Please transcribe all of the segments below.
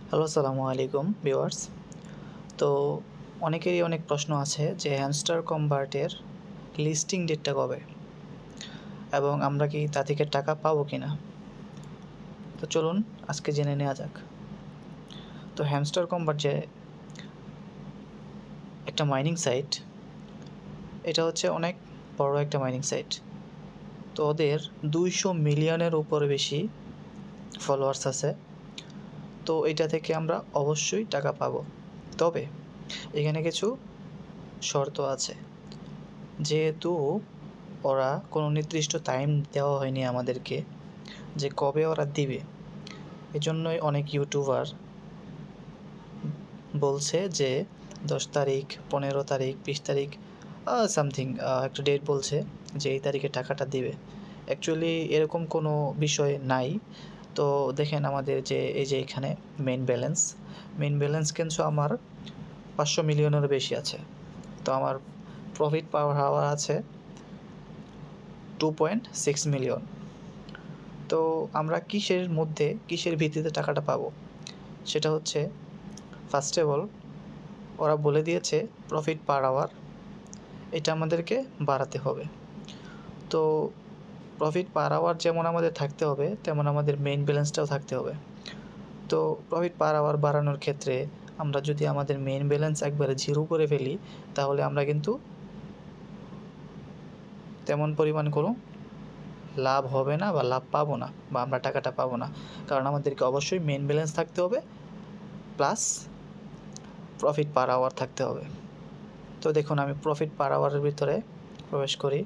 Hello, আসসালামু আলাইকুম viewers. তো অনেকেরই অনেক প্রশ্ন আছে যে হ্যামস্টার কনভার্টের লিস্টিং ডেটটা কবে এবং আমরা কি তা থেকে টাকা পাবো কিনা। তো চলুন আজকে জেনে নেওয়া যাক। তো হ্যামস্টার কনভার্ট যে একটা মাইনিং সাইট, এটা হচ্ছে অনেক বড় একটা মাইনিং সাইট। তো ওদের 200 মিলিয়নের উপরে বেশি ফলোয়ার্স আছে। তো এটা থেকে আমরা অবশ্যই টাকা পাবো, তবে এখানে কিছু শর্ত আছে। যেহেতু ওরা কোনো নির্দিষ্ট টাইম দেওয়া হয়নি আমাদেরকে যে কবে ওরা দিবে, এজন্যই অনেক ইউটিউবার বলছে যে 10 তারিখ, 15 তারিখ, 20 তারিখ সামথিং একটা ডেট বলছে যে এই তারিখে টাকাটা দিবে। অ্যাকচুয়ালি এরকম কোনো বিষয় নাই। তো দেখেন আমাদের যে এই যে এখানে মেইন ব্যালেন্স কিন্তু আমার 500 মিলিয়নেরও বেশি আছে। তো আমার প্রফিট পাওয়ার হাওয়ার আছে 2.6 মিলিয়ন। তো আমরা কিসের ভিত্তিতে টাকাটা পাবো, সেটা হচ্ছে ফার্স্ট অফ অল ওরা বলে দিয়েছে প্রফিট পার আওয়ার, এটা আমাদেরকে বাড়াতে হবে। তো প্রফিট পার আওয়ার যেমন আমাদের থাকতে হবে, তেমন আমাদের মেইন ব্যালেন্সটাও থাকতে হবে। তো প্রফিট পার আওয়ার বাড়ানোর ক্ষেত্রে আমরা যদি আমাদের মেইন ব্যালেন্স একবারে 0 করে ফেলি, তাহলে আমরা কিন্তু তেমন পরিমাণ কোনো লাভ হবে না বা লাভ পাবো না, বা আমরা টাকাটা পাবো না। কারণ আমাদেরকে অবশ্যই মেইন ব্যালেন্স থাকতে হবে, প্লাস প্রফিট পার আওয়ার থাকতে হবে। তো দেখুন আমি প্রফিট পার আওয়ারের ভিতরে প্রবেশ করি।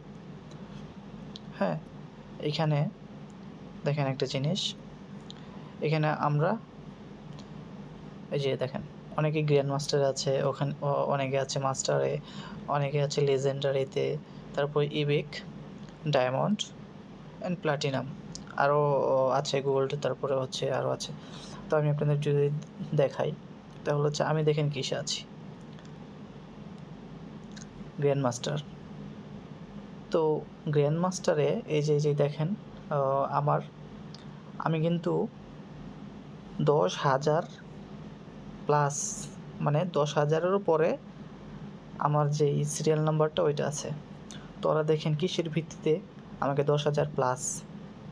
হ্যাঁ, এইখানে দেখেন একটা জিনিস, এখানে আমরা এই যে দেখেন অনেকে গ্র্যান্ড মাস্টার আছে, ওখানে অনেকে আছে মাস্টারে, অনেকে আছে লেজেন্ডারিতে, তারপর ইবিক, ডায়মন্ড অ্যান্ড প্লাটিনাম, আরও আছে গোল্ড, তারপরে হচ্ছে আরও আছে। তো আমি আপনাদের যদি দেখাই, তাহলে হচ্ছে আমি দেখেন কিসে আছি, গ্র্যান্ড মাস্টার। তো গ্র্যান্ড মাস্টারে এই যে দেখেন আমি কিন্তু 10,000 প্লাস, মানে 10,000-এরও পরে আমার যেই সিরিয়াল নাম্বারটা ওইটা আছে। তো ওরা দেখেন কিসের ভিত্তিতে আমাকে 10,000 প্লাস,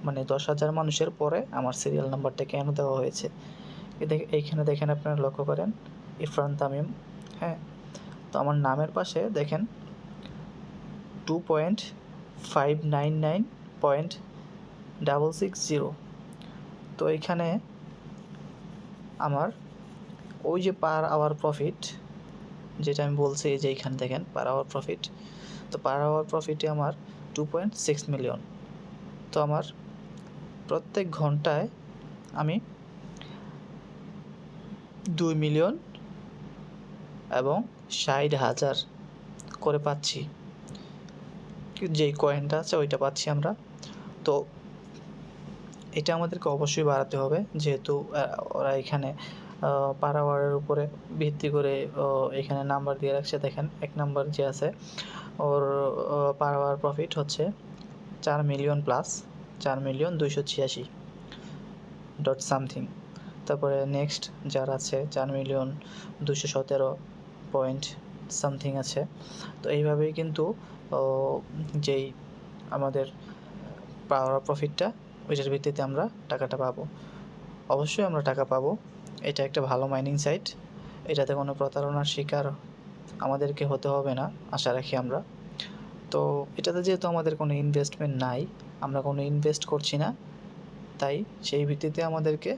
মানে 10,000 মানুষের পরে আমার সিরিয়াল নাম্বারটা কেন দেওয়া হয়েছে। এইখানে দেখেন আপনারা লক্ষ্য করেন ইরফান তামিম। হ্যাঁ, তো আমার নামের পাশে দেখেন 2.599.660। তো এইখানে আমার ওই যে পার আওয়ার প্রফিট যেটা আমি বলছি, যে এইখানে দেখেন পার আওয়ার প্রফিট, তো পার আওয়ার প্রফিটে আমার 2.6 মিলিয়ন। তো আমার প্রত্যেক ঘন্টায় আমি 2 মিলিয়ন এবং 60,000 করে পাচ্ছি, যেই কয়েনটা আছে ওইটা পাচ্ছি আমরা। তো এটা আমাদেরকে অবশ্যই বাড়াতে হবে, যেহেতু ওরা এখানে পার আওয়ারের উপরে ভিত্তি করে এখানে নাম্বার দিয়ে রাখছে। দেখেন 1 নাম্বার যে আছে ওর পার আওয়ার প্রফিট হচ্ছে 4 মিলিয়ন প্লাস, 4,286 ডট সামথিং। তারপরে নেক্সট যার আছে 4,217 পয়েন্ট সামথিং আছে। তো এইভাবেই কিন্তু যেই আমাদের পাওয়ার প্রফিটটা, ওইটার ভিত্তিতে আমরা টাকাটা পাবো। অবশ্যই আমরা টাকা পাবো, এটা একটা ভালো মাইনিং সাইট, এটাতে কোনো প্রতারণার শিকার আমাদেরকে হতে হবে না আশা রাখি আমরা। তো এটাতে যেহেতু আমাদের কোনো ইনভেস্টমেন্ট নাই, আমরা কোনো ইনভেস্ট করছি না, তাই সেই ভিত্তিতে আমাদেরকে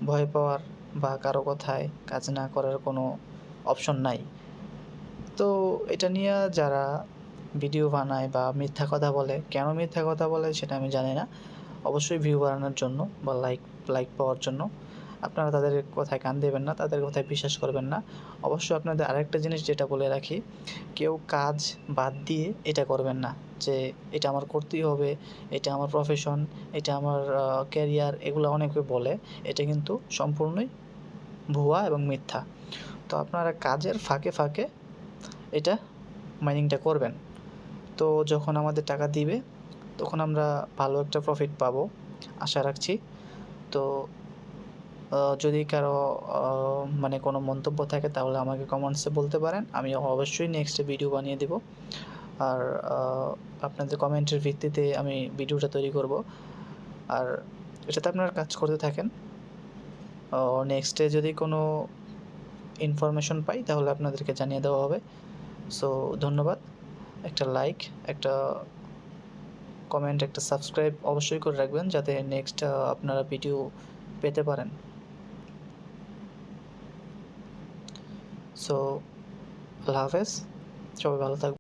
ভয় পাওয়ার বা কারো কথায় কাজ না করার কোনো অপশন নাই। তো এটা নিয়ে যারা ভিডিও বানায় বা মিথ্যা কথা বলে, কেন মিথ্যা কথা বলে সেটা আমি জানি না। অবশ্যই ভিউ বাড়ানোর জন্য বা লাইক পাওয়ার জন্য। আপনারা তাদের কথায় কান দেবেন না, তাদের কথায় বিশ্বাস করবেন না। অবশ্যই আপনাদের আরেকটা জিনিস যেটা বলে রাখি, কেউ কাজ বাদ দিয়ে এটা করবেন না যে এটা আমার করতেই হবে, এটা আমার প্রফেশন, এটা আমার ক্যারিয়ার, এগুলো অনেকে বলে। এটা কিন্তু সম্পূর্ণই ভুয়া এবং মিথ্যা। তো আপনারা কাজের ফাঁকে ফাঁকে এটা মাইনিংটা করবেন। তো যখন আমাদের টাকা দিবে তখন আমরা ভালো একটা প্রফিট পাবো আশা রাখছি। তো যদি কারো মানে কোনো মন্তব্য থাকে তাহলে আমাকে কমেন্টসে বলতে পারেন, আমি অবশ্যই নেক্সট ভিডিও বানিয়ে দেব। আর আপনাদের কমেন্টের ভিত্তিতে আমি ভিডিওটা তৈরি করব। আর এটাতে আপনারা কাজ করতে থাকেন। নেক্সটে যদি কোনো ইনফরমেশন পাই তাহলে আপনাদেরকে জানিয়ে দেওয়া হবে। সো ধন্যবাদ। একটা লাইক, একটা কমেন্ট, একটা সাবস্ক্রাইব অবশ্যই করে রাখবেন যাতে নেক্সট আপনারা ভিডিও পেতে পারেন। সো আল্লাহ হাফেজ, সবাই ভালো থাকবেন।